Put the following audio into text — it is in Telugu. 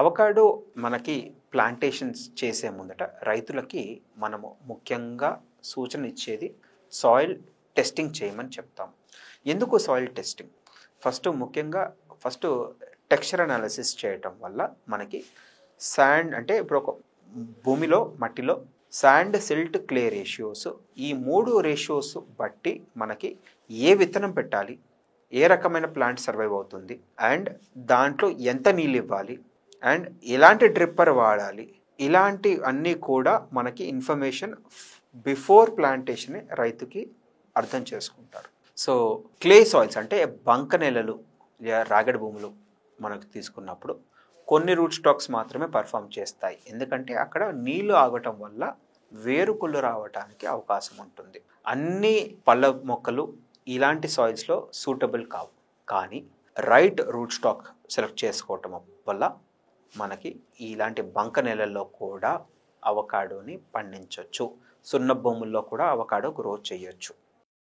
అవకాడో మనకి ప్లాంటేషన్స్ చేసే ముందట రైతులకి మనము ముఖ్యంగా సూచన ఇచ్చేది సాయిల్ టెస్టింగ్ చేయమని చెప్తాం. ఎందుకు సాయిల్ టెస్టింగ్? ముఖ్యంగా టెక్స్చర్ అనాలిసిస్ చేయటం వల్ల మనకి శాండ్ అంటే ఇప్పుడు ఒక భూమిలో మట్టిలో శాండ్ సిల్ట్ క్లే రేషియోస్, ఈ 3 రేషియోస్ బట్టి మనకి ఏ విత్తనం పెట్టాలి, ఏ రకమైన ప్లాంట్ సర్వైవ్ అవుతుంది, అండ్ దాంట్లో ఎంత నీళ్ళు ఇవ్వాలి, అండ్ ఎలాంటి డ్రిప్పర్ వాడాలి, ఇలాంటి అన్నీ కూడా మనకి ఇన్ఫర్మేషన్ బిఫోర్ ప్లాంటేషన్ రైతుకి అర్థం చేసుకుంటారు. సో క్లే సాయిల్స్ అంటే బంక నేలలు, రాగడి భూములు మనకు తీసుకున్నప్పుడు కొన్ని రూట్ స్టాక్స్ మాత్రమే పర్ఫామ్ చేస్తాయి. ఎందుకంటే అక్కడ నీళ్లు ఆగటం వల్ల వేరుకుళ్ళు రావడానికి అవకాశం ఉంటుంది. అన్ని పళ్ళ మొక్కలు ఇలాంటి సాయిల్స్లో సూటబుల్ కావు. కానీ రైట్ రూట్ స్టాక్ సెలెక్ట్ చేసుకోవటం వల్ల మనకి ఇలాంటి బంక నేలల్లో కూడా అవకాడోని పండించవచ్చు. సున్న భూముల్లో కూడా అవకాడో గ్రో చేయొచ్చు.